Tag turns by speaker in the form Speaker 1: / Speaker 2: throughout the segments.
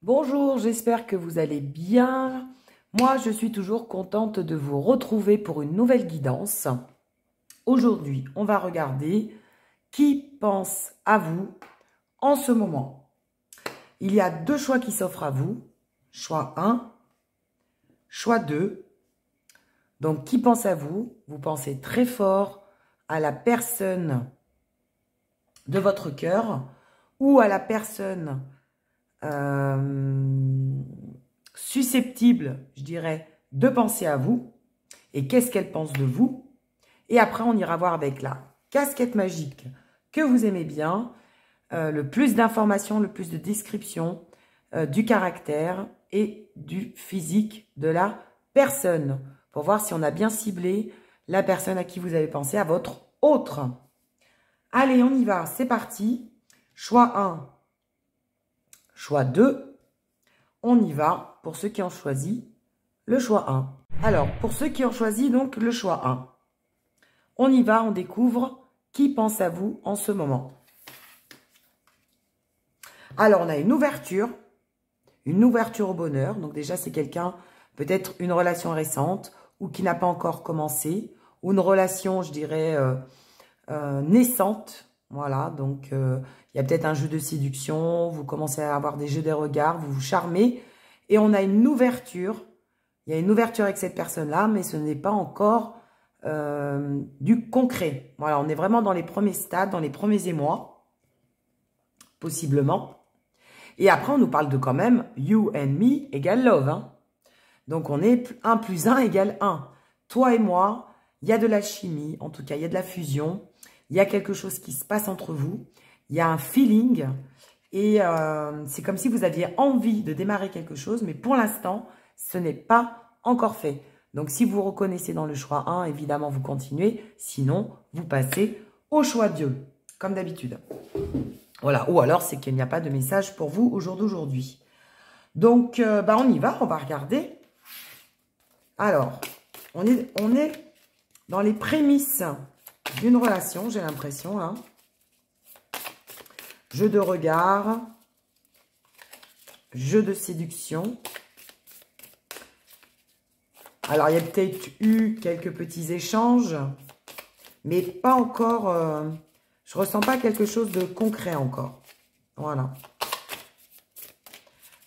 Speaker 1: Bonjour, j'espère que vous allez bien. Moi, je suis toujours contente de vous retrouver pour une nouvelle guidance. Aujourd'hui, on va regarder qui pense à vous en ce moment. Il y a deux choix qui s'offrent à vous. Choix 1, choix 2. Donc, qui pense à vous? Vous pensez très fort à la personne de votre cœur ou à la personne susceptible, je dirais, de penser à vous et qu'est-ce qu'elle pense de vous. Et après, on ira voir avec la casquette magique que vous aimez bien, le plus d'informations, le plus de descriptions du caractère et du physique de la personne pour voir si on a bien ciblé la personne à qui vous avez pensé, à votre autre. Allez, on y va, c'est parti. Choix 1, choix 2. On y va pour ceux qui ont choisi le choix 1. Alors, pour ceux qui ont choisi donc le choix 1, on y va, on découvre qui pense à vous en ce moment. Alors, on a une ouverture au bonheur. Donc déjà, c'est quelqu'un, peut-être une relation récente ou qui n'a pas encore commencé, ou une relation, je dirais, naissante. Voilà, donc il y a peut-être un jeu de séduction, vous commencez à avoir des jeux de regard, vous vous charmez, et on a une ouverture. Il y a une ouverture avec cette personne-là, mais ce n'est pas encore du concret. Voilà, on est vraiment dans les premiers stades, dans les premiers émois, possiblement. Et après, on nous parle de quand même you and me égale love. Hein. Donc, on est 1 plus 1 égale 1. Toi et moi, il y a de la chimie, en tout cas, il y a de la fusion. Il y a quelque chose qui se passe entre vous. Il y a un feeling. Et c'est comme si vous aviez envie de démarrer quelque chose, mais pour l'instant, ce n'est pas encore fait. Donc, si vous reconnaissez dans le choix 1, évidemment, vous continuez. Sinon, vous passez au choix 2, comme d'habitude. Voilà. Ou alors, c'est qu'il n'y a pas de message pour vous au jour d'aujourd'hui. Donc, on y va. On va regarder. Alors, on est dans les prémices d'une relation, j'ai l'impression, là. Jeu de regard. Jeu de séduction. Alors, il y a peut-être eu quelques petits échanges, mais pas encore... je ne ressens pas quelque chose de concret encore. Voilà.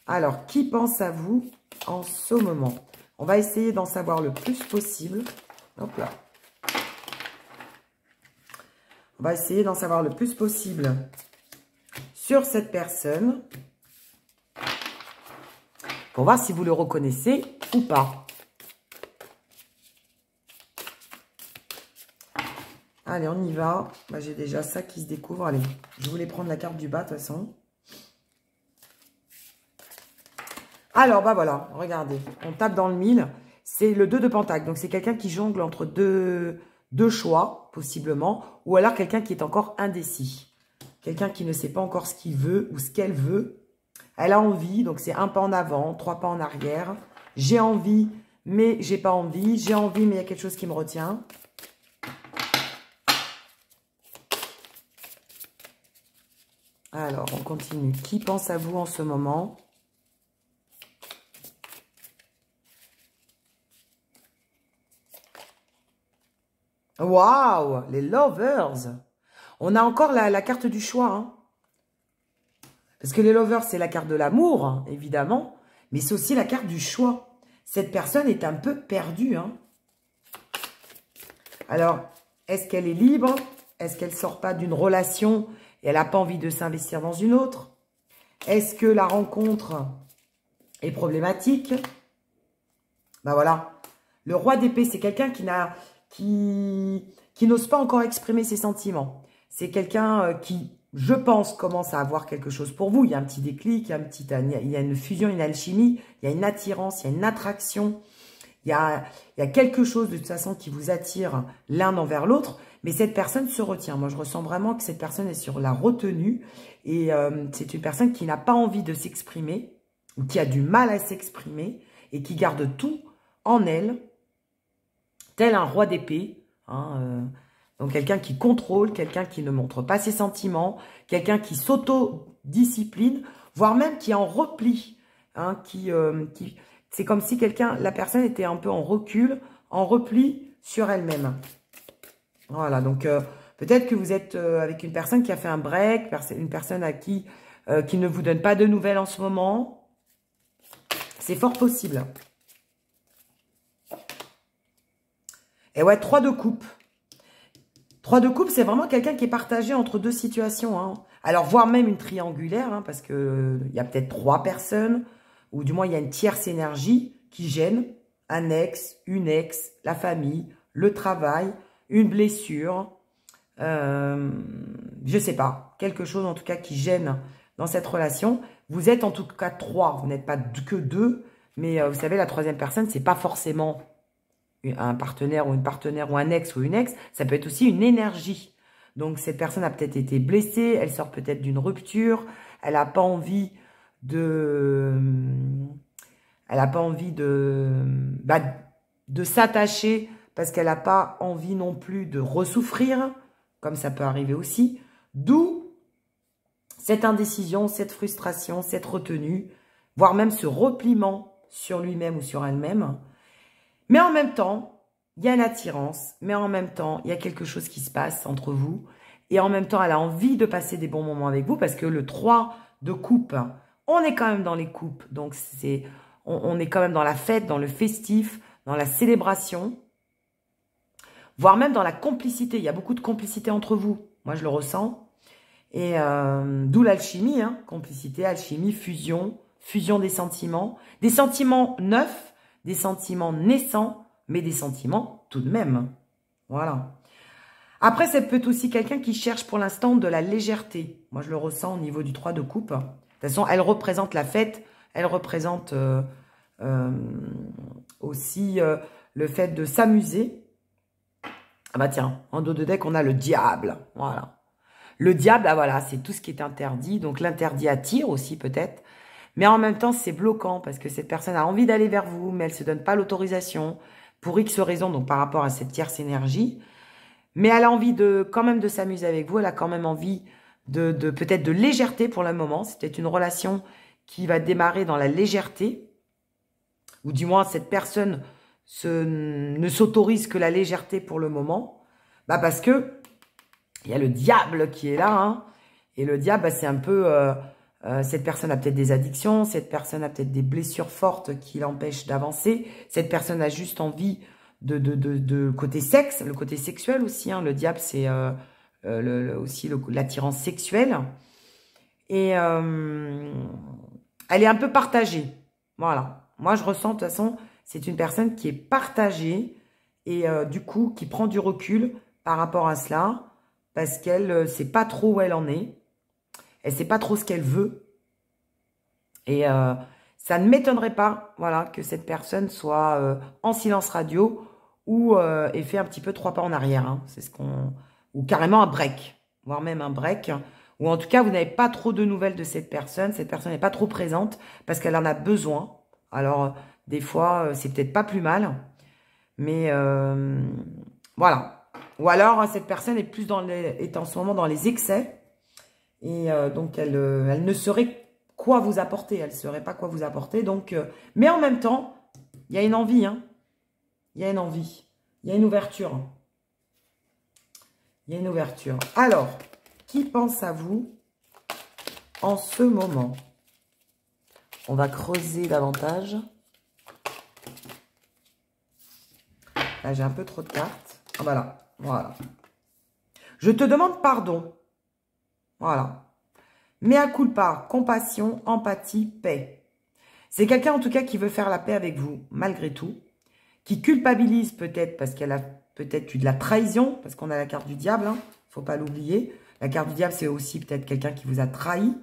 Speaker 1: Alors, qui pense à vous en ce moment? On va essayer d'en savoir le plus possible. Hop là. On va essayer d'en savoir le plus possible sur cette personne pour voir si vous le reconnaissez ou pas. Allez, on y va. J'ai déjà ça qui se découvre. Allez, je voulais prendre la carte du bas de toute façon. Alors, voilà, regardez. On tape dans le mille. C'est le 2 de pentacle. Donc, c'est quelqu'un qui jongle entre deux choix, possiblement. Ou alors, quelqu'un qui est encore indécis. Quelqu'un qui ne sait pas encore ce qu'il veut ou ce qu'elle veut. Elle a envie. Donc, c'est 1 pas en avant, 3 pas en arrière. J'ai envie, mais j'ai pas envie. J'ai envie, mais il y a quelque chose qui me retient. Alors, on continue. Qui pense à vous en ce moment? Waouh, les lovers. On a encore la carte du choix. Hein. Parce que les lovers, c'est la carte de l'amour, hein, évidemment. Mais c'est aussi la carte du choix. Cette personne est un peu perdue. Hein. Alors, est-ce qu'elle est libre? Est-ce qu'elle ne sort pas d'une relation et elle n'a pas envie de s'investir dans une autre? Est-ce que la rencontre est problématique? Voilà. Le roi d'épée, c'est quelqu'un qui n'ose pas encore exprimer ses sentiments. C'est quelqu'un qui, je pense, commence à avoir quelque chose pour vous. Il y a un petit déclic, il y a une fusion, une alchimie, il y a une attirance, il y a une attraction. Il y a quelque chose de toute façon qui vous attire l'un envers l'autre. Mais cette personne se retient. Moi, je ressens vraiment que cette personne est sur la retenue. Et c'est une personne qui n'a pas envie de s'exprimer, ou qui a du mal à s'exprimer, et qui garde tout en elle, tel un roi d'épée. Hein, donc, quelqu'un qui contrôle, quelqu'un qui ne montre pas ses sentiments, quelqu'un qui s'auto-discipline, voire même qui est en repli. hein, c'est comme si la personne était un peu en recul, en repli sur elle-même. Voilà, donc peut-être que vous êtes avec une personne qui a fait un break, une personne à qui ne vous donne pas de nouvelles en ce moment. C'est fort possible. Et ouais, 3 de coupe. 3 de coupe, c'est vraiment quelqu'un qui est partagé entre 2 situations. Hein. Alors, voire même une triangulaire, hein, parce que il y a peut-être 3 personnes, ou du moins, il y a une tierce énergie qui gêne. Un ex, une ex, la famille, le travail, une blessure. Je sais pas. Quelque chose, en tout cas, qui gêne dans cette relation. Vous êtes en tout cas 3. Vous n'êtes pas que 2. Mais vous savez, la 3e personne, c'est pas forcément un partenaire ou une partenaire ou un ex ou une ex, ça peut être aussi une énergie. Donc, cette personne a peut-être été blessée, elle sort peut-être d'une rupture, elle n'a pas envie de... Elle n'a pas envie de s'attacher parce qu'elle n'a pas envie non plus de ressouffrir, comme ça peut arriver aussi. D'où cette indécision, cette frustration, cette retenue, voire même ce repliement sur lui-même ou sur elle-même. Mais en même temps, il y a une attirance, mais en même temps, il y a quelque chose qui se passe entre vous. Et en même temps, elle a envie de passer des bons moments avec vous parce que le 3 de coupe, on est quand même dans les coupes. Donc, on est quand même dans la fête, dans le festif, dans la célébration, voire même dans la complicité. Il y a beaucoup de complicité entre vous. Moi, je le ressens. Et d'où l'alchimie, hein, complicité, alchimie, fusion des sentiments neufs, des sentiments naissants, mais des sentiments tout de même. Voilà. Après, ça peut être aussi quelqu'un qui cherche pour l'instant de la légèreté. Moi, je le ressens au niveau du 3 de coupe. De toute façon, elle représente la fête. Elle représente aussi le fait de s'amuser. Ah bah tiens, en dos de deck, on a le diable. Voilà. Le diable, ah voilà, c'est tout ce qui est interdit. Donc, l'interdit attire aussi peut-être. Mais en même temps, c'est bloquant parce que cette personne a envie d'aller vers vous, mais elle ne se donne pas l'autorisation pour X raisons, donc par rapport à cette tierce énergie. Mais elle a envie quand même de s'amuser avec vous. Elle a quand même envie peut-être de légèreté pour le moment. C'est peut-être une relation qui va démarrer dans la légèreté. Ou du moins, cette personne ne s'autorise que la légèreté pour le moment. Bah parce que il y a le diable qui est là. Hein, et le diable, bah, c'est un peu... cette personne a peut-être des addictions, cette personne a peut-être des blessures fortes qui l'empêchent d'avancer. Cette personne a juste envie de côté sexe, le côté sexuel aussi. Hein. Le diable, c'est aussi l'attirance sexuelle. Et elle est un peu partagée. Voilà. Moi, je ressens, de toute façon, c'est une personne qui est partagée et du coup, qui prend du recul par rapport à cela parce qu'elle ne sait pas trop où elle en est. Elle ne sait pas trop ce qu'elle veut. Et ça ne m'étonnerait pas, voilà, que cette personne soit en silence radio ou ait fait un petit peu 3 pas en arrière. Hein. C'est ce qu'on... Ou carrément un break, voire même un break. Ou en tout cas, vous n'avez pas trop de nouvelles de cette personne. Cette personne n'est pas trop présente parce qu'elle en a besoin. Alors, des fois, c'est peut-être pas plus mal. Mais voilà. Ou alors, cette personne est plus est en ce moment dans les excès. Et donc, elle ne saurait quoi vous apporter. Elle ne saurait pas quoi vous apporter. Donc, mais en même temps, il y a une envie. Hein. Il y a une envie. Il y a une ouverture. Il y a une ouverture. Alors, qui pense à vous en ce moment? On va creuser davantage. Là, j'ai un peu trop de cartes. Ah, voilà. Voilà. Je te demande pardon. Voilà. Mea culpa, compassion, empathie, paix. C'est quelqu'un en tout cas qui veut faire la paix avec vous, malgré tout. Qui culpabilise peut-être parce qu'elle a peut-être eu de la trahison, parce qu'on a la carte du diable, hein, faut pas l'oublier. La carte du diable, c'est aussi peut-être quelqu'un qui vous a trahi.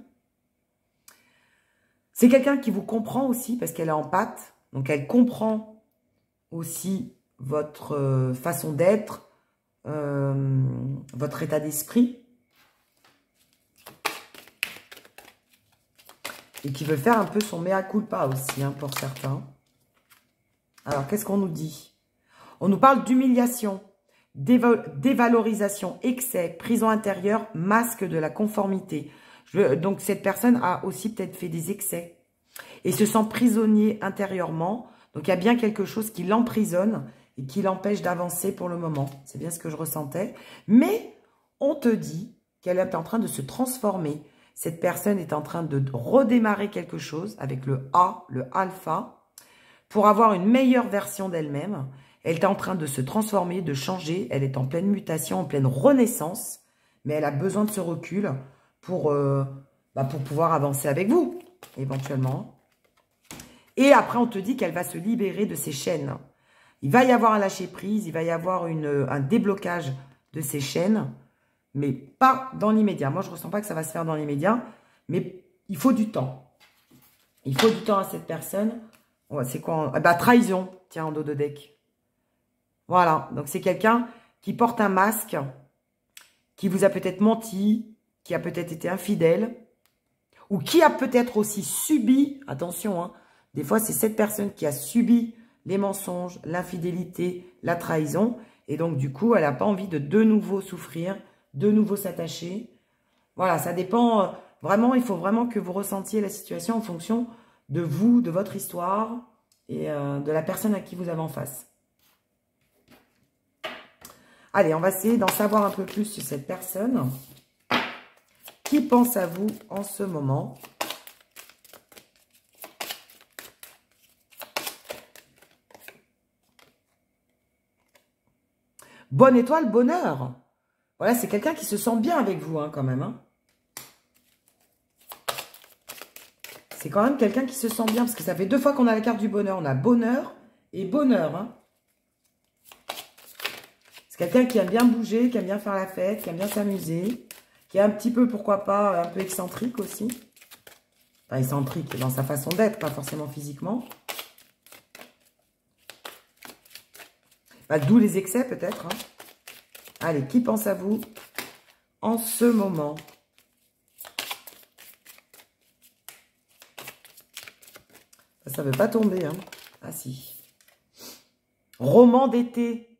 Speaker 1: C'est quelqu'un qui vous comprend aussi parce qu'elle est empathe. Donc elle comprend aussi votre façon d'être, votre état d'esprit. Et qui veut faire un peu son mea culpa aussi, hein, pour certains. Alors, qu'est-ce qu'on nous dit? On nous parle d'humiliation, dévalorisation, excès, prison intérieure, masque de la conformité. Donc, cette personne a aussi peut-être fait des excès. et se sent prisonnier intérieurement. Donc, il y a bien quelque chose qui l'emprisonne et qui l'empêche d'avancer pour le moment. C'est bien ce que je ressentais. Mais on te dit qu'elle est en train de se transformer. Cette personne est en train de redémarrer quelque chose avec le A, le alpha, pour avoir une meilleure version d'elle-même. Elle est en train de se transformer, de changer. Elle est en pleine mutation, en pleine renaissance. Mais elle a besoin de ce recul pour pouvoir avancer avec vous, éventuellement. Et après, on te dit qu'elle va se libérer de ses chaînes. Il va y avoir un lâcher-prise, il va y avoir un déblocage de ces chaînes, mais pas dans l'immédiat. Moi, je ne ressens pas que ça va se faire dans l'immédiat, mais il faut du temps. Il faut du temps à cette personne. Ouais, c'est quoi? Trahison, tiens, en dos de deck. Voilà, donc c'est quelqu'un qui porte un masque, qui vous a peut-être menti, qui a peut-être été infidèle, ou qui a peut-être aussi subi, attention, hein, des fois c'est cette personne qui a subi les mensonges, l'infidélité, la trahison, et donc du coup elle n'a pas envie de nouveau souffrir, de nouveau s'attacher. Voilà, ça dépend, vraiment, il faut vraiment que vous ressentiez la situation en fonction de vous, de votre histoire, et de la personne à qui vous avez en face. Allez, on va essayer d'en savoir un peu plus sur cette personne. Qui pense à vous en ce moment? Bonne étoile, bonheur. Voilà, c'est quelqu'un qui se sent bien avec vous, hein, quand même. Hein. C'est quand même quelqu'un qui se sent bien, parce que ça fait 2 fois qu'on a la carte du bonheur. On a bonheur et bonheur, hein. C'est quelqu'un qui aime bien bouger, qui aime bien faire la fête, qui aime bien s'amuser, qui est un petit peu, pourquoi pas, un peu excentrique aussi. Enfin, excentrique dans sa façon d'être, pas forcément physiquement. D'où les excès, peut-être. Hein. Allez, qui pense à vous en ce moment? Ça ne veut pas tomber. Hein. Ah si. Roman d'été.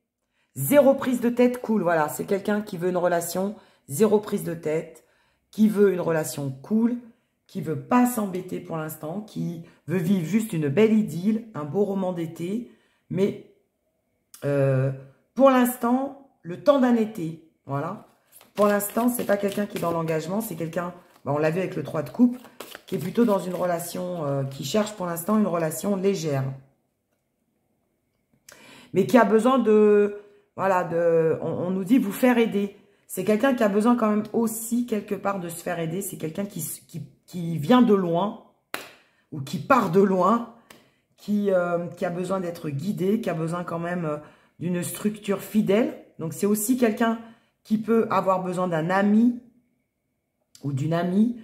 Speaker 1: 0 prise de tête, cool. Voilà, c'est quelqu'un qui veut une relation, 0 prise de tête, qui veut une relation cool, qui veut pas s'embêter pour l'instant, qui veut vivre juste une belle idylle, un beau roman d'été, mais pour l'instant, le temps d'un été, voilà. Pour l'instant, c'est pas quelqu'un qui est dans l'engagement, c'est quelqu'un, on l'a vu avec le 3 de coupe, qui est plutôt dans une relation, qui cherche pour l'instant une relation légère. Mais qui a besoin de... Voilà, on nous dit vous faire aider. C'est quelqu'un qui a besoin quand même aussi quelque part de se faire aider. C'est quelqu'un qui vient de loin ou qui part de loin, qui a besoin d'être guidé, qui a besoin quand même d'une structure fidèle. Donc, c'est aussi quelqu'un qui peut avoir besoin d'un ami ou d'une amie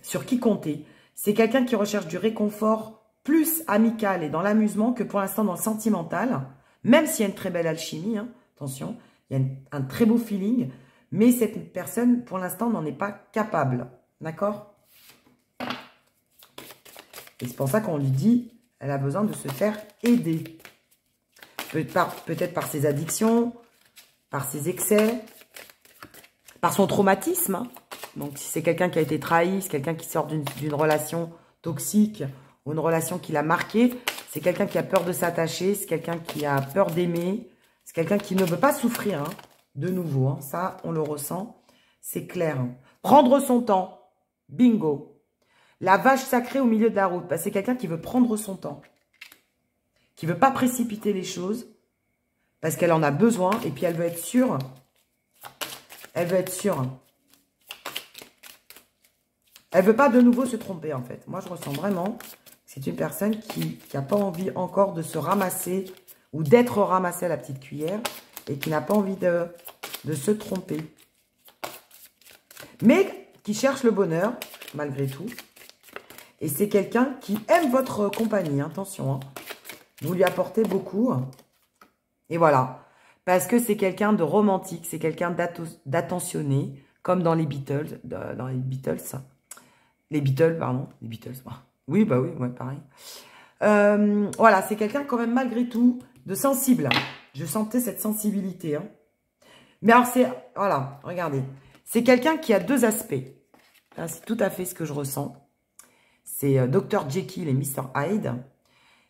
Speaker 1: sur qui compter. C'est quelqu'un qui recherche du réconfort plus amical et dans l'amusement que pour l'instant dans le sentimental. Même s'il y a une très belle alchimie, hein, attention, il y a un très beau feeling, mais cette personne, pour l'instant, n'en est pas capable. D'accord? Et c'est pour ça qu'on lui dit, elle a besoin de se faire aider. Peut-être par ses addictions, par ses excès, par son traumatisme. Hein. Donc, si c'est quelqu'un qui a été trahi, c'est quelqu'un qui sort d'une relation toxique ou une relation qui l'a marqué, c'est quelqu'un qui a peur de s'attacher, c'est quelqu'un qui a peur d'aimer, c'est quelqu'un qui ne veut pas souffrir, hein, de nouveau. Hein, ça, on le ressent, c'est clair. Hein. Prendre son temps, bingo. La vache sacrée au milieu de la route, c'est quelqu'un qui veut prendre son temps, qui ne veut pas précipiter les choses, parce qu'elle en a besoin, et puis elle veut être sûre. Elle veut être sûre. Elle ne veut pas de nouveau se tromper, en fait. Moi, je ressens vraiment... C'est une personne qui n'a pas envie encore de se ramasser ou d'être ramassée à la petite cuillère et qui n'a pas envie de se tromper. Mais qui cherche le bonheur, malgré tout. Et c'est quelqu'un qui aime votre compagnie, attention. Hein. Vous lui apportez beaucoup. Et voilà. Parce que c'est quelqu'un de romantique, c'est quelqu'un d'attentionné, comme dans les Beatles. Les Beatles, pardon. Les Beatles, oui, bah oui, ouais, pareil. Voilà, c'est quelqu'un quand même malgré tout de sensible. Je sentais cette sensibilité. Hein. Mais alors c'est, voilà, regardez. C'est quelqu'un qui a 2 aspects. C'est tout à fait ce que je ressens. C'est Dr Jekyll et Mr Hyde.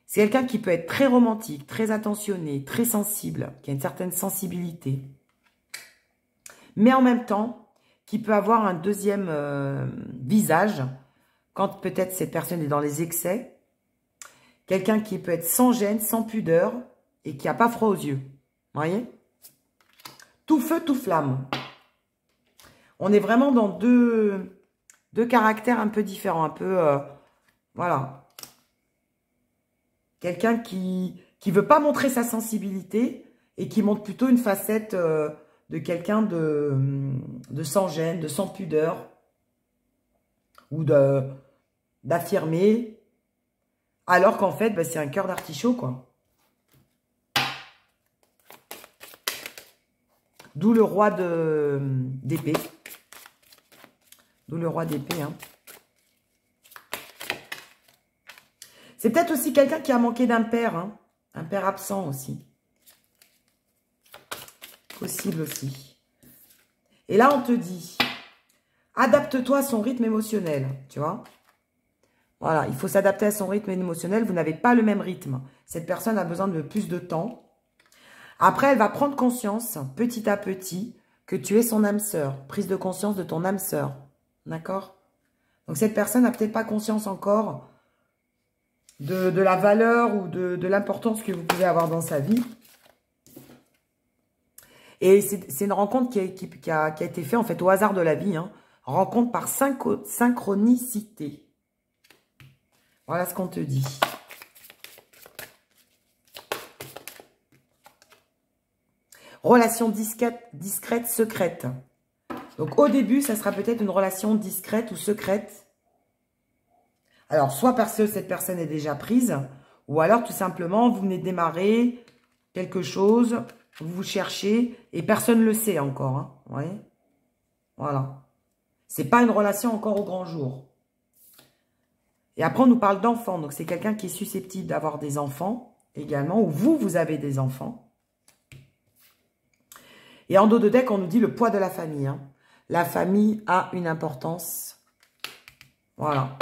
Speaker 1: C'est quelqu'un qui peut être très romantique, très attentionné, très sensible, qui a une certaine sensibilité. Mais en même temps, qui peut avoir un deuxième visage, quand peut-être cette personne est dans les excès. Quelqu'un qui peut être sans gêne, sans pudeur, et qui n'a pas froid aux yeux. Vous voyez? Tout feu, tout flamme. On est vraiment dans deux caractères un peu différents, un peu, voilà. Quelqu'un qui veut pas montrer sa sensibilité et qui montre plutôt une facette de quelqu'un de sans gêne, de sans pudeur, ou d'affirmer, alors qu'en fait, bah, c'est un cœur d'artichaut, quoi. D'où le roi d'épée. D'où le roi d'épée, hein. C'est peut-être aussi quelqu'un qui a manqué d'un père, hein. Un père absent aussi. Possible aussi. Et là, on te dit, adapte-toi à son rythme émotionnel, tu vois. Voilà, il faut s'adapter à son rythme émotionnel. Vous n'avez pas le même rythme. Cette personne a besoin de plus de temps. Après, elle va prendre conscience, petit à petit, que tu es son âme sœur. Prise de conscience de ton âme sœur. D'accord? Donc, cette personne n'a peut-être pas conscience encore de la valeur ou de l'importance que vous pouvez avoir dans sa vie. Et c'est une rencontre qui a été faite, en fait, au hasard de la vie. Hein. Rencontre par synchronicité. Voilà ce qu'on te dit. Relation discrète, secrète. Donc, au début, ça sera peut-être une relation discrète ou secrète. Alors, soit parce que cette personne est déjà prise, ou alors, tout simplement, vous venez de démarrer quelque chose, vous cherchez, et personne ne le sait encore. Hein, vous voyez? Voilà. C'est pas une relation encore au grand jour. Et après, on nous parle d'enfants. Donc, c'est quelqu'un qui est susceptible d'avoir des enfants également, ou vous avez des enfants. Et en dos de deck, on nous dit le poids de la famille. Hein. La famille a une importance, voilà,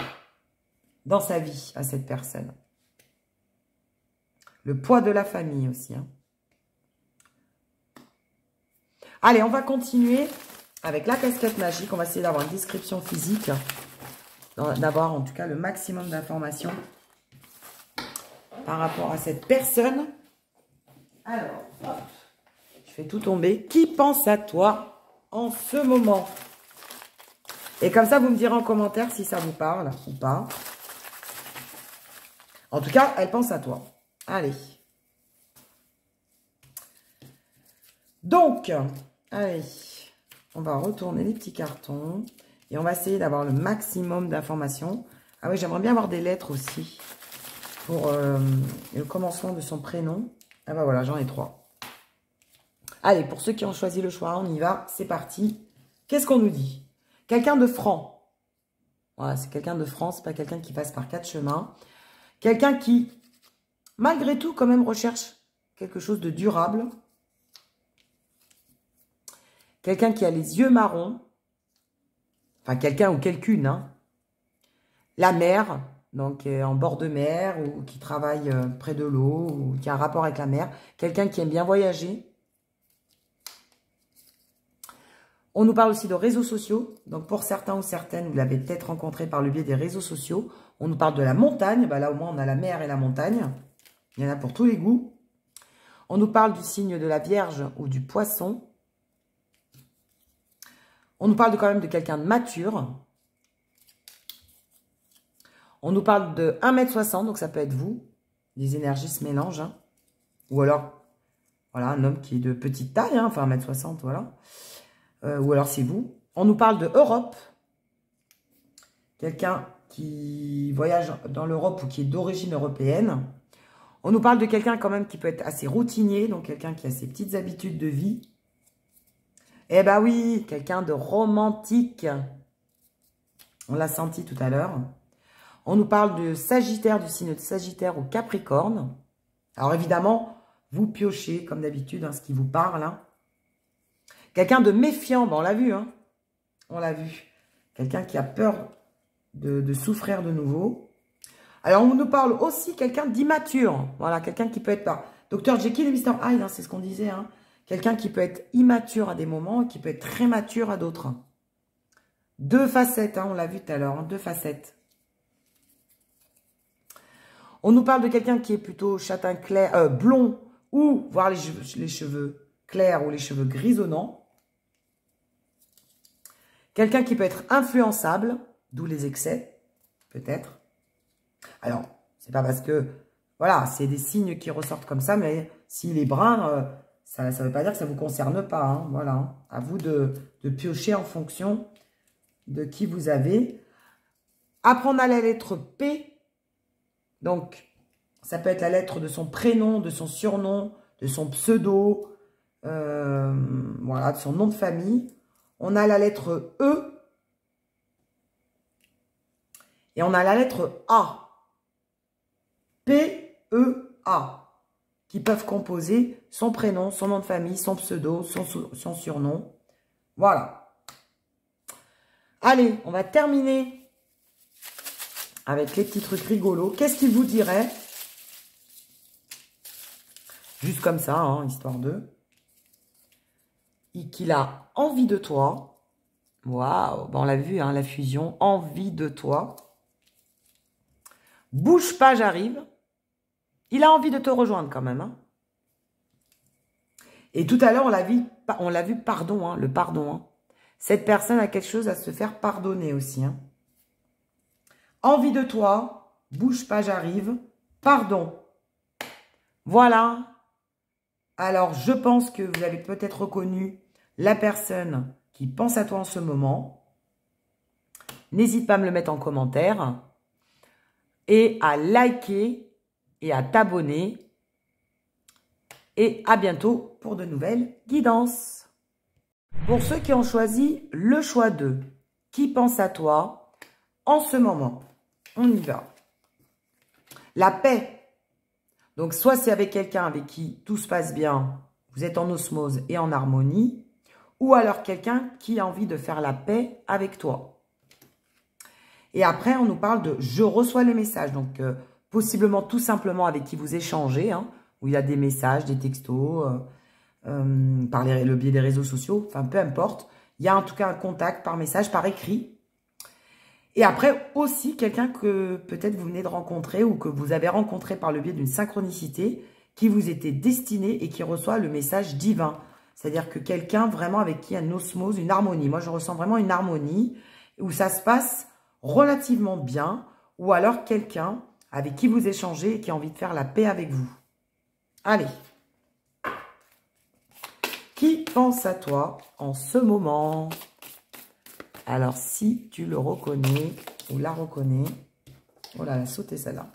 Speaker 1: dans sa vie, à cette personne. Le poids de la famille aussi. Hein. Allez, on va continuer avec la casquette magique. On va essayer d'avoir une description physique, d'avoir en tout cas le maximum d'informations par rapport à cette personne. Alors, hop. Je fais tout tomber. Qui pense à toi en ce moment? Et comme ça, vous me direz en commentaire si ça vous parle ou pas. En tout cas, elle pense à toi. Allez. Donc, allez. On va retourner les petits cartons. Et on va essayer d'avoir le maximum d'informations. Ah oui, j'aimerais bien avoir des lettres aussi. Pour le commencement de son prénom. Ah bah voilà, j'en ai 3. Allez, pour ceux qui ont choisi le choix, on y va. C'est parti. Qu'est-ce qu'on nous dit? Quelqu'un de franc. Voilà, c'est quelqu'un de franc. C'est pas quelqu'un qui passe par 4 chemins. Quelqu'un qui, malgré tout, quand même recherche quelque chose de durable. Quelqu'un qui a les yeux marrons. Enfin, quelqu'un ou quelqu'une. Hein. La mer, donc en bord de mer, ou qui travaille près de l'eau, ou qui a un rapport avec la mer. Quelqu'un qui aime bien voyager. On nous parle aussi de réseaux sociaux. Donc, pour certains ou certaines, vous l'avez peut-être rencontré par le biais des réseaux sociaux. On nous parle de la montagne. Bah, là, au moins, on a la mer et la montagne. Il y en a pour tous les goûts. On nous parle du signe de la Vierge ou du Poisson. On nous parle quand même de quelqu'un de mature. On nous parle de 1,60 m, donc ça peut être vous. Les énergies se mélangent. Hein. Ou alors, voilà, un homme qui est de petite taille, hein, enfin 1,60 m, voilà. Ou alors c'est vous. On nous parle de Europe. Quelqu'un qui voyage dans l'Europe ou qui est d'origine européenne. On nous parle de quelqu'un quand même qui peut être assez routinier. Donc quelqu'un qui a ses petites habitudes de vie. Eh ben oui, quelqu'un de romantique. On l'a senti tout à l'heure. On nous parle de Sagittaire, du signe de Sagittaire ou Capricorne. Alors évidemment, vous piochez comme d'habitude hein, ce qui vous parle. Hein. Quelqu'un de méfiant, ben on l'a vu, hein. On l'a vu. Quelqu'un qui a peur de souffrir de nouveau. Alors, on nous parle aussi quelqu'un d'immature. Voilà, quelqu'un qui peut être pas. Dr Jekyll et Mr Hyde, hein, c'est ce qu'on disait. Hein. Quelqu'un qui peut être immature à des moments et qui peut être très mature à d'autres. Deux facettes, hein, on l'a vu tout à l'heure, hein, deux facettes. On nous parle de quelqu'un qui est plutôt châtain clair, blond, ou voire les cheveux clairs ou les cheveux grisonnants. Quelqu'un qui peut être influençable, d'où les excès, peut-être. Alors, c'est pas parce que, voilà, c'est des signes qui ressortent comme ça, mais s'il est brun, ça ne veut pas dire que ça ne vous concerne pas. Hein, voilà, hein. À vous de piocher en fonction de qui vous avez. Apprendre à la lettre P. Donc, ça peut être la lettre de son prénom, de son surnom, de son pseudo, voilà, de son nom de famille. On a la lettre E. Et on a la lettre A. P, E, A. Qui peuvent composer son prénom, son nom de famille, son pseudo, son surnom. Voilà. Allez, on va terminer avec les petits trucs rigolos. Qu'est-ce qu'il vous dirait? Juste comme ça, hein, histoire de. Qu'il a envie de toi. Waouh, bon, on l'a vu, hein, la fusion. Envie de toi. Bouge pas, j'arrive. Il a envie de te rejoindre quand même. Hein. Et tout à l'heure, on l'a vu, pardon, hein, le pardon. Hein. Cette personne a quelque chose à se faire pardonner aussi. Hein. Envie de toi, bouge pas, j'arrive, pardon. Voilà. Alors, je pense que vous avez peut-être reconnu la personne qui pense à toi en ce moment. N'hésite pas à me le mettre en commentaire. Et à liker et à t'abonner. Et à bientôt pour de nouvelles guidances. Pour ceux qui ont choisi le choix 2, qui pense à toi en ce moment? On y va. La paix. Donc, soit c'est avec quelqu'un avec qui tout se passe bien, vous êtes en osmose et en harmonie, ou alors quelqu'un qui a envie de faire la paix avec toi. Et après, on nous parle de « je reçois le message ». Donc, possiblement tout simplement avec qui vous échangez, hein, où il y a des messages, des textos, par le biais des réseaux sociaux, enfin, peu importe. Il y a en tout cas un contact par message, par écrit. Et après, aussi, quelqu'un que peut-être vous venez de rencontrer ou que vous avez rencontré par le biais d'une synchronicité qui vous était destiné et qui reçoit le message divin. C'est-à-dire que quelqu'un vraiment avec qui il y a une osmose, une harmonie. Moi, je ressens vraiment une harmonie où ça se passe relativement bien. Ou alors quelqu'un avec qui vous échangez et qui a envie de faire la paix avec vous. Allez. Qui pense à toi en ce moment ? Alors, si tu le reconnais ou la reconnais... Oh là là, sautez celle-là.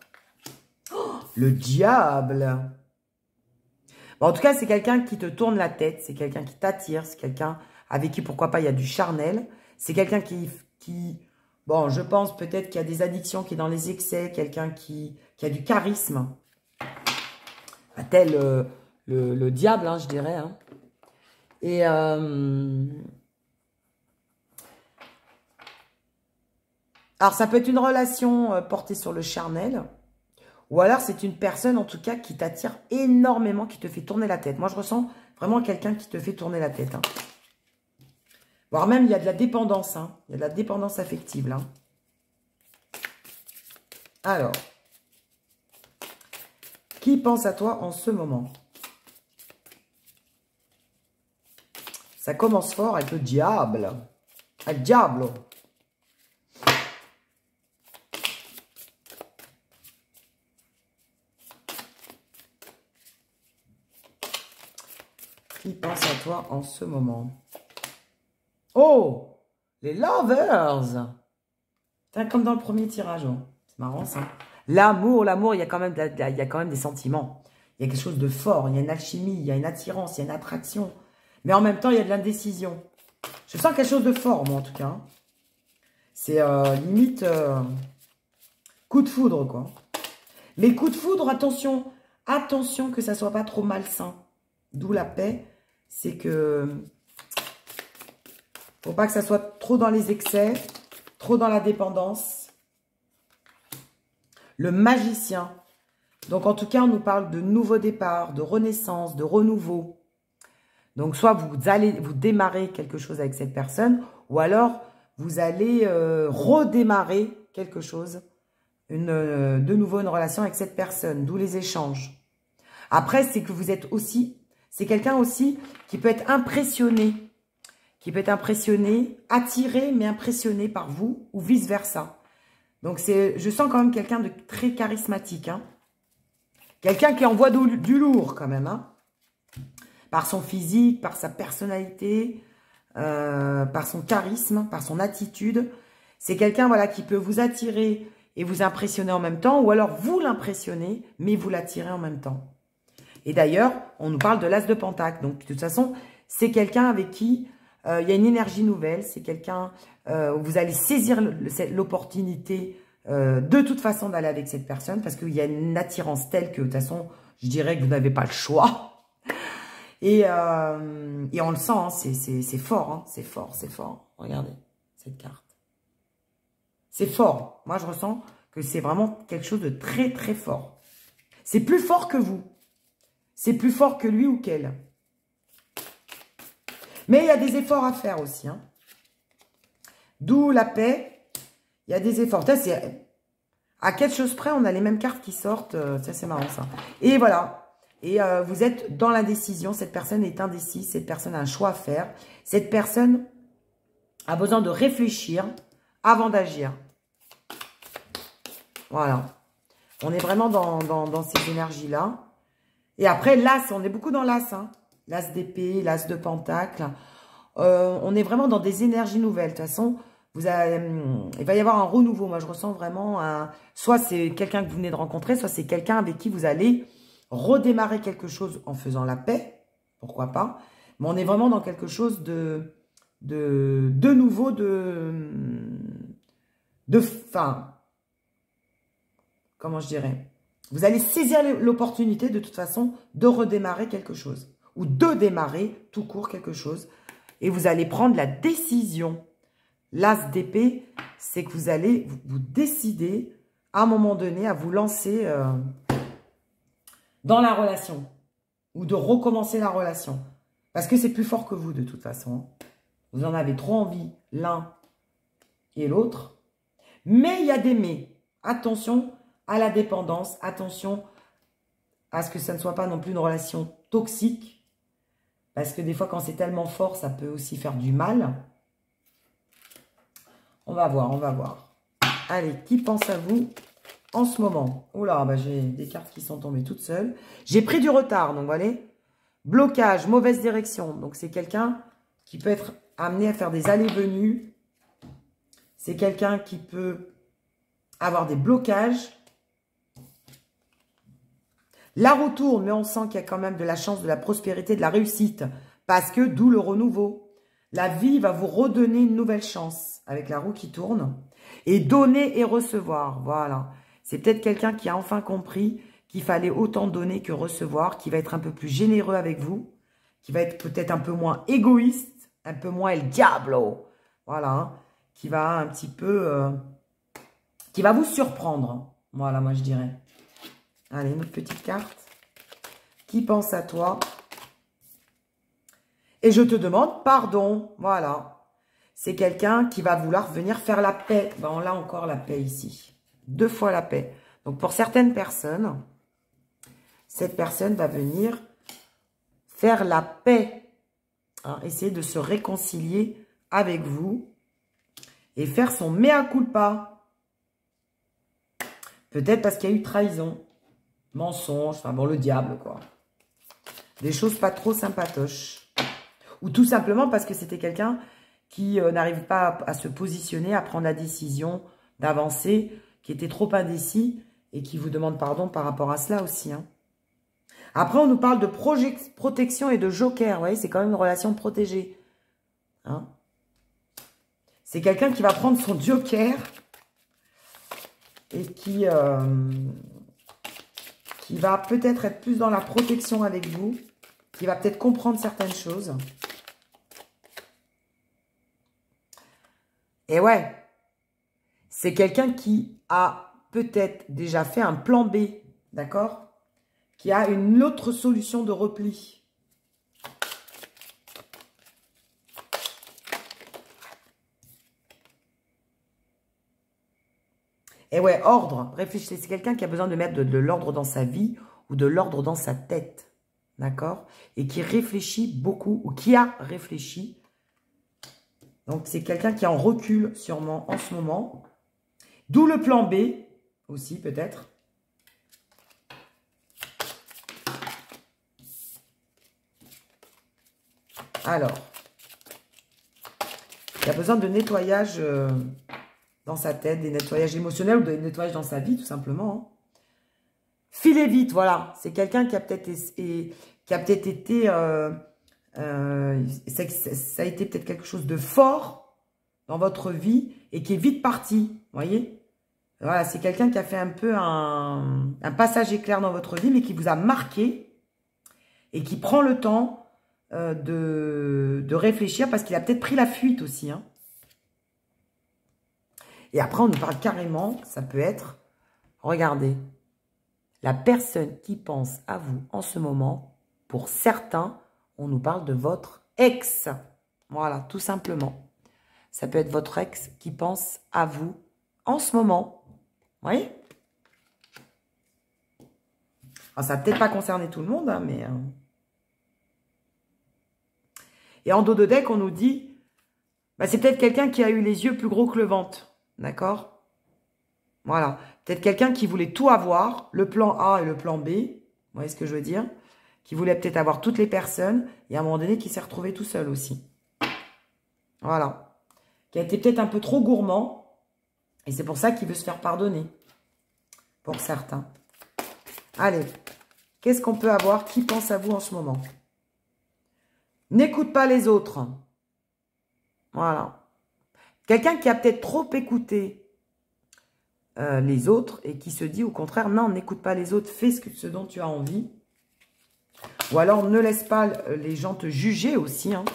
Speaker 1: Oh, le diable! Bon, en tout cas, c'est quelqu'un qui te tourne la tête. C'est quelqu'un qui t'attire. C'est quelqu'un avec qui, pourquoi pas, il y a du charnel. C'est quelqu'un qui... Bon, je pense peut-être qu'il y a des addictions, qui est dans les excès. Quelqu'un qui a du charisme. Tel le diable, hein, je dirais. Hein. Et... alors, ça peut être une relation portée sur le charnel. Ou alors, c'est une personne, en tout cas, qui t'attire énormément, qui te fait tourner la tête. Moi, je ressens vraiment quelqu'un qui te fait tourner la tête. Hein. Voire même, il y a de la dépendance. Hein. Il y a de la dépendance affective. Là. Alors, qui pense à toi en ce moment? Ça commence fort avec le diable. El diablo. Qui pense à toi en ce moment? Oh, les lovers. Comme dans le premier tirage. Oh. C'est marrant ça. L'amour, il y a quand même des sentiments. Il y a quelque chose de fort. Il y a une alchimie, il y a une attirance, il y a une attraction. Mais en même temps, il y a de l'indécision. Je sens quelque chose de fort, moi, en tout cas. C'est limite coup de foudre, quoi. Mais coup de foudre, attention. Attention que ça soit pas trop malsain. D'où la paix. C'est que... faut pas que ça soit trop dans les excès, trop dans la dépendance. Le magicien. Donc, en tout cas, on nous parle de nouveau départ, de renaissance, de renouveau. Donc, soit vous allez vous démarrer quelque chose avec cette personne, ou alors vous allez redémarrer quelque chose, de nouveau une relation avec cette personne, d'où les échanges. Après, c'est que vous êtes aussi, c'est quelqu'un aussi qui peut être impressionné, attiré, mais impressionné par vous, ou vice-versa. Donc, je sens quand même quelqu'un de très charismatique, hein. Quelqu'un qui envoie du lourd, quand même, hein. Par son physique, par sa personnalité, par son charisme, par son attitude. C'est quelqu'un, voilà, qui peut vous attirer et vous impressionner en même temps, ou alors vous l'impressionnez, mais vous l'attirez en même temps. Et d'ailleurs, on nous parle de l'as de Pentacle. Donc, de toute façon, c'est quelqu'un avec qui il y a une énergie nouvelle. C'est quelqu'un où vous allez saisir l'opportunité de toute façon d'aller avec cette personne, parce qu'il y a une attirance telle que, de toute façon, je dirais que vous n'avez pas le choix. Et on le sent, hein, c'est fort, hein, c'est fort. Regardez cette carte. C'est fort. Moi, je ressens que c'est vraiment quelque chose de très, très fort. C'est plus fort que vous. C'est plus fort que lui ou qu'elle. Mais il y a des efforts à faire aussi, hein. D'où la paix. Il y a des efforts. À quelque chose près, on a les mêmes cartes qui sortent. Ça, c'est marrant, ça. Et voilà. Et vous êtes dans l'indécision. Cette personne est indécise. Cette personne a un choix à faire. Cette personne a besoin de réfléchir avant d'agir. Voilà. On est vraiment dans ces énergies-là. Et après, l'as, on est beaucoup dans l'as, hein. L'as d'épée, l'as de pentacle. On est vraiment dans des énergies nouvelles. De toute façon, il va y avoir un renouveau. Moi, je ressens vraiment soit c'est quelqu'un que vous venez de rencontrer, soit c'est quelqu'un avec qui vous allez redémarrer quelque chose en faisant la paix. Pourquoi pas. Mais on est vraiment dans quelque chose de nouveau, comment je dirais. Vous allez saisir l'opportunité, de toute façon, de redémarrer quelque chose. Ou de démarrer, tout court, quelque chose. Et vous allez prendre la décision. L'as d'épée, c'est que vous allez vous décider, à un moment donné, à vous lancer dans la relation. Ou de recommencer la relation. Parce que c'est plus fort que vous, de toute façon. Vous en avez trop envie, l'un et l'autre. Mais il y a des mais. Attention à la dépendance. Attention à ce que ça ne soit pas non plus une relation toxique. Parce que des fois, quand c'est tellement fort, ça peut aussi faire du mal. On va voir, on va voir. Allez, qui pense à vous en ce moment? Oula, bah j'ai des cartes qui sont tombées toutes seules. J'ai pris du retard, donc voilà. Blocage, mauvaise direction. Donc, c'est quelqu'un qui peut être amené à faire des allées-venues. C'est quelqu'un qui peut avoir des blocages. La roue tourne, mais on sent qu'il y a quand même de la chance, de la prospérité, de la réussite. Parce que d'où le renouveau. La vie va vous redonner une nouvelle chance avec la roue qui tourne. Et donner et recevoir. Voilà. C'est peut-être quelqu'un qui a enfin compris qu'il fallait autant donner que recevoir, qui va être un peu plus généreux avec vous, qui va être peut-être un peu moins égoïste, un peu moins el diablo. Voilà. Hein, qui va un petit peu... qui va vous surprendre. Voilà, moi je dirais. Allez, une autre petite carte. Qui pense à toi? Et je te demande pardon. Voilà. C'est quelqu'un qui va vouloir venir faire la paix. Ben, on a encore la paix ici. 2 fois la paix. Donc, pour certaines personnes, cette personne va venir faire la paix. Hein, essayer de se réconcilier avec vous. Et faire son mea culpa. Peut-être parce qu'il y a eu trahison. Mensonge, enfin bon, le diable, quoi. Des choses pas trop sympatoches. Ou tout simplement parce que c'était quelqu'un qui n'arrive pas à se positionner, à prendre la décision d'avancer, qui était trop indécis et qui vous demande pardon par rapport à cela aussi. Hein. Après, on nous parle de protection et de joker. Vous voyez, c'est quand même une relation protégée. Hein. C'est quelqu'un qui va prendre son joker et qui va peut-être être plus dans la protection avec vous, qui va peut-être comprendre certaines choses. Et ouais, c'est quelqu'un qui a peut-être déjà fait un plan B, d'accord? Qui a une autre solution de repli. Et ouais, ordre, réfléchissez. C'est quelqu'un qui a besoin de mettre de l'ordre dans sa vie ou de l'ordre dans sa tête. D'accord? Et qui réfléchit beaucoup ou qui a réfléchi. Donc, c'est quelqu'un qui est en recul sûrement en ce moment. D'où le plan B aussi peut-être. Alors, il a besoin de nettoyage dans sa tête, des nettoyages émotionnels ou des nettoyages dans sa vie, tout simplement. Filez vite, voilà. C'est quelqu'un qui a peut-être été... ça a été peut-être quelque chose de fort dans votre vie et qui est vite parti, vous voyez. Voilà, c'est quelqu'un qui a fait un peu un passage éclair dans votre vie, mais qui vous a marqué et qui prend le temps de réfléchir parce qu'il a peut-être pris la fuite aussi. Hein. Et après, on nous parle carrément, ça peut être, regardez, la personne qui pense à vous en ce moment, pour certains, on nous parle de votre ex. Voilà, tout simplement. Ça peut être votre ex qui pense à vous en ce moment. Vous voyez? Alors, ça va peut-être pas concerner tout le monde, hein, mais... Et en dos de deck, on nous dit, bah, c'est peut-être quelqu'un qui a eu les yeux plus gros que le ventre. D'accord? Voilà. Peut-être quelqu'un qui voulait tout avoir, le plan A et le plan B. Vous voyez ce que je veux dire? Qui voulait peut-être avoir toutes les personnes. Et à un moment donné, qui s'est retrouvé tout seul aussi. Voilà. Qui a été peut-être un peu trop gourmand. Et c'est pour ça qu'il veut se faire pardonner. Pour certains. Allez. Qu'est-ce qu'on peut avoir? Qui pense à vous en ce moment? N'écoute pas les autres. Voilà. Quelqu'un qui a peut-être trop écouté les autres et qui se dit au contraire, non, n'écoute pas les autres, fais ce dont tu as envie. Ou alors, ne laisse pas les gens te juger aussi. Hein.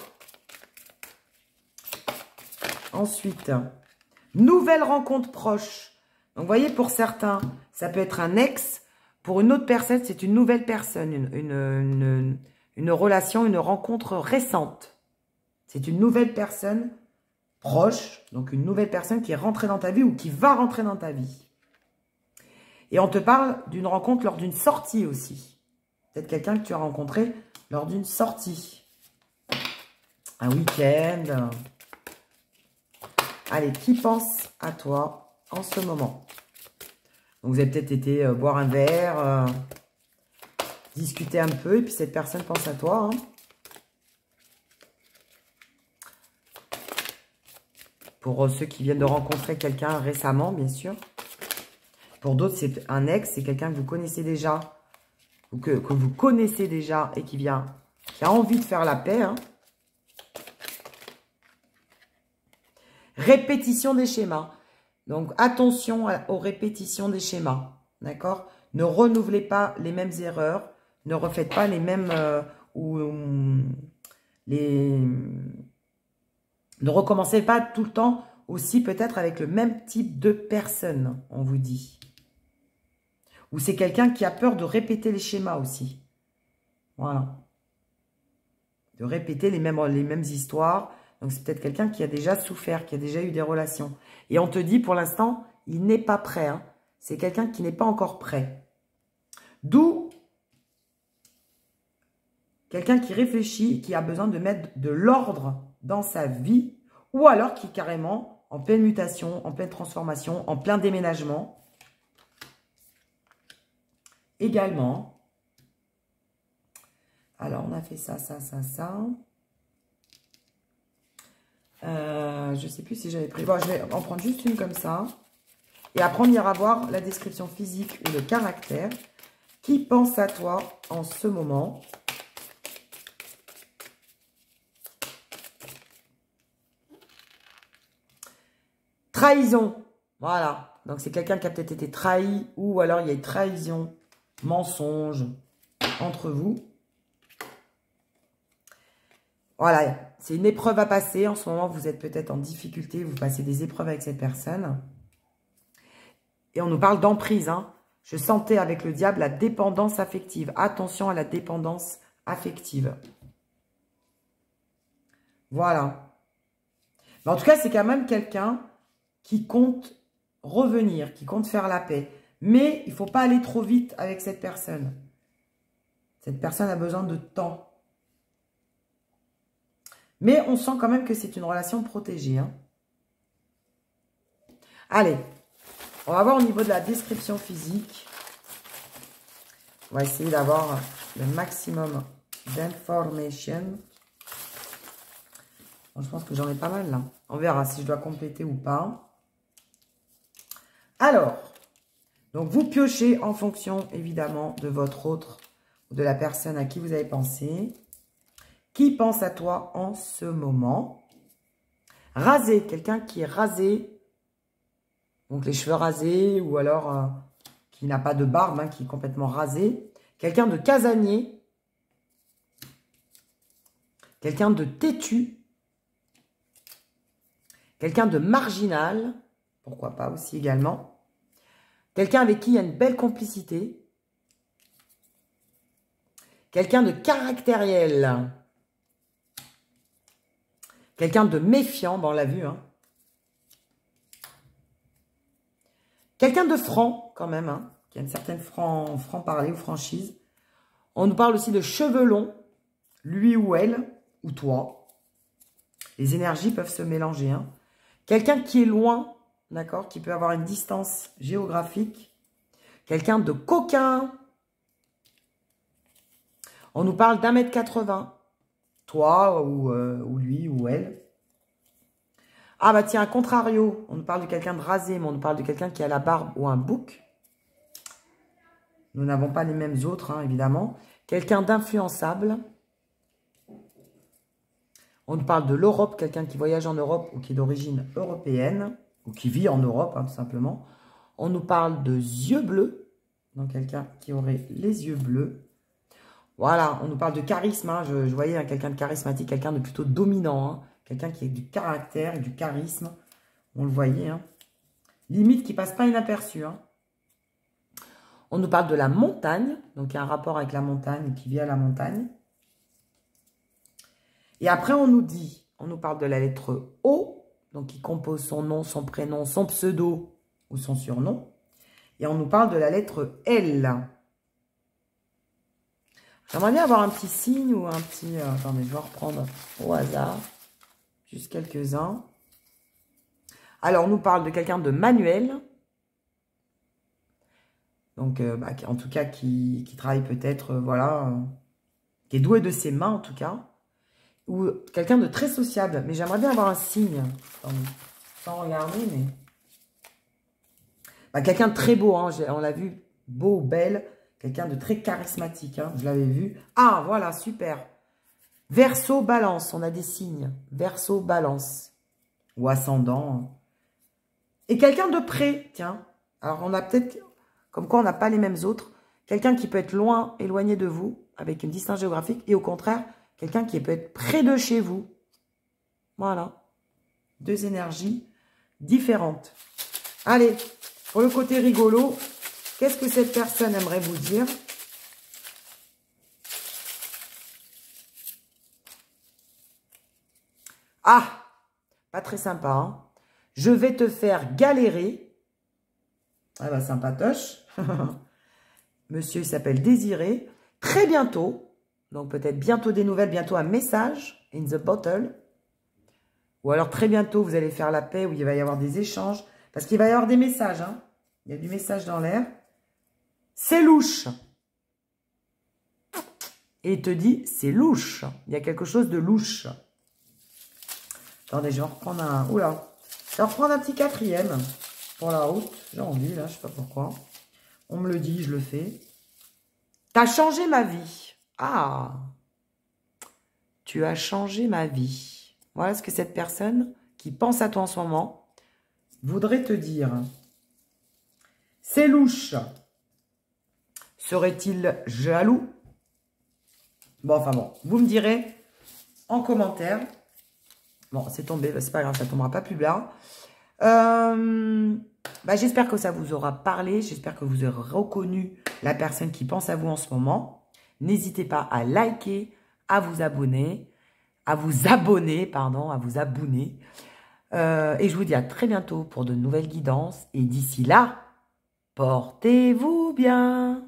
Speaker 1: Ensuite, nouvelle rencontre proche. Donc, vous voyez, pour certains, ça peut être un ex. Pour une autre personne, c'est une nouvelle personne, une relation, une rencontre récente. C'est une nouvelle personne proche, donc une nouvelle personne qui est rentrée dans ta vie ou qui va rentrer dans ta vie. Et on te parle d'une rencontre lors d'une sortie aussi. Peut-être quelqu'un que tu as rencontré lors d'une sortie. Un week-end. Allez, qui pense à toi en ce moment? Donc, vous avez peut-être été boire un verre, discuter un peu, et puis cette personne pense à toi. Hein. Pour ceux qui viennent de rencontrer quelqu'un récemment, bien sûr. Pour d'autres, c'est un ex, c'est quelqu'un que vous connaissez déjà, ou que vous connaissez déjà et qui a envie de faire la paix. Hein. Répétition des schémas. Donc, attention aux répétitions des schémas. D'accord? Ne renouvelez pas les mêmes erreurs. Ne refaites pas les mêmes... Ne recommencez pas tout le temps aussi peut-être avec le même type de personne, on vous dit. Ou c'est quelqu'un qui a peur de répéter les schémas aussi. Voilà. De répéter les mêmes histoires. Donc, c'est peut-être quelqu'un qui a déjà souffert, qui a déjà eu des relations. Et on te dit, pour l'instant, il n'est pas prêt. Hein. C'est quelqu'un qui n'est pas encore prêt. D'où quelqu'un qui réfléchit, qui a besoin de mettre de l'ordre dans sa vie. Ou alors qui est carrément en pleine mutation, en pleine transformation, en plein déménagement. Également. Alors, on a fait ça, ça, ça, ça. Je ne sais plus si j'avais pris... Bon, je vais en prendre juste une comme ça. Et après, on ira voir la description physique ou le caractère. Qui pense à toi en ce moment? Trahison. Voilà. Donc, c'est quelqu'un qui a peut-être été trahi. Ou alors, il y a une trahison, mensonge entre vous. Voilà, c'est une épreuve à passer. En ce moment, vous êtes peut-être en difficulté. Vous passez des épreuves avec cette personne. Et on nous parle d'emprise, hein. Je sentais avec le diable la dépendance affective. Attention à la dépendance affective. Voilà. Mais en tout cas, c'est quand même quelqu'un qui compte revenir, qui compte faire la paix. Mais il ne faut pas aller trop vite avec cette personne. Cette personne a besoin de temps. Mais on sent quand même que c'est une relation protégée, hein. Allez, on va voir au niveau de la description physique. On va essayer d'avoir le maximum d'informations. Bon, je pense que j'en ai pas mal là. On verra si je dois compléter ou pas. Alors, donc vous piochez en fonction évidemment de votre autre, de la personne à qui vous avez pensé. Qui pense à toi en ce moment? Rasé, quelqu'un qui est rasé. Donc les cheveux rasés ou alors qui n'a pas de barbe, hein, qui est complètement rasé. Quelqu'un de casanier. Quelqu'un de têtu. Quelqu'un de marginal. Pourquoi pas aussi également. Quelqu'un avec qui il y a une belle complicité. Quelqu'un de caractériel. Quelqu'un de méfiant, bon on l'a vu, hein. Quelqu'un de franc, quand même, hein, qui a une certaine franc-parler ou franchise. On nous parle aussi de cheveux longs, lui ou elle, ou toi. Les énergies peuvent se mélanger, hein. Quelqu'un qui est loin, d'accord, qui peut avoir une distance géographique. Quelqu'un de coquin. On nous parle d'1,80 m. Toi, ou lui, ou elle. Ah bah tiens, à contrario, on nous parle de quelqu'un de rasé, mais on nous parle de quelqu'un qui a la barbe ou un bouc. Nous n'avons pas les mêmes autres, hein, évidemment. Quelqu'un d'influençable. On nous parle de l'Europe, quelqu'un qui voyage en Europe ou qui est d'origine européenne, ou qui vit en Europe, hein, tout simplement. On nous parle de yeux bleus, donc quelqu'un qui aurait les yeux bleus. Voilà, on nous parle de charisme, hein, je voyais hein, quelqu'un de charismatique, quelqu'un de plutôt dominant, hein. Quelqu'un qui a du caractère, du charisme. On le voyait. Hein. Limite qui ne passe pas inaperçu. Hein. On nous parle de la montagne. Donc, il y a un rapport avec la montagne, qui vit à la montagne. Et après, on nous parle de la lettre O. Donc, qui compose son nom, son prénom, son pseudo ou son surnom. Et on nous parle de la lettre L. J'aimerais bien avoir un petit signe ou un petit... attendez, je vais reprendre au hasard. Juste quelques-uns. Alors, on nous parle de quelqu'un de manuel. Donc, en tout cas, qui travaille peut-être, voilà, qui est doué de ses mains, en tout cas. Ou quelqu'un de très sociable. Mais j'aimerais bien avoir un signe. Attendez, sans regarder, mais... quelqu'un de très beau, hein, on l'a vu. Beau, belle. Quelqu'un de très charismatique, hein, je l'avais vu. Ah, voilà, super. Verseau, balance, on a des signes. Verseau, balance. Ou ascendant. Et quelqu'un de près, tiens. Alors, on a peut-être, comme quoi on n'a pas les mêmes autres. Quelqu'un qui peut être loin, éloigné de vous, avec une distance géographique. Et au contraire, quelqu'un qui peut être près de chez vous. Voilà. Deux énergies différentes. Allez, pour le côté rigolo, qu'est-ce que cette personne aimerait vous dire ? Ah, pas très sympa. Hein. Je vais te faire galérer. Ah bah sympatoche. Monsieur, il s'appelle Désiré. Très bientôt. Donc peut-être bientôt des nouvelles, bientôt un message. In the bottle. Ou alors très bientôt, vous allez faire la paix où il va y avoir des échanges. Parce qu'il va y avoir des messages. Hein. Il y a du message dans l'air. C'est louche. Et il te dit, c'est louche. Il y a quelque chose de louche. Attendez, je vais en reprendre un... Oula. Je vais en reprendre un petit quatrième pour la route. J'ai envie, là, je sais pas pourquoi. On me le dit, je le fais. T'as changé ma vie. Ah. Tu as changé ma vie. Voilà ce que cette personne qui pense à toi en ce moment voudrait te dire. C'est louche. Serait-il jaloux? Bon, enfin bon. Vous me direz en commentaire. Bon, c'est tombé, c'est pas grave, ça tombera pas plus bas. J'espère que ça vous aura parlé. J'espère que vous aurez reconnu la personne qui pense à vous en ce moment. N'hésitez pas à liker, à vous abonner, et je vous dis à très bientôt pour de nouvelles guidances. Et d'ici là, portez-vous bien.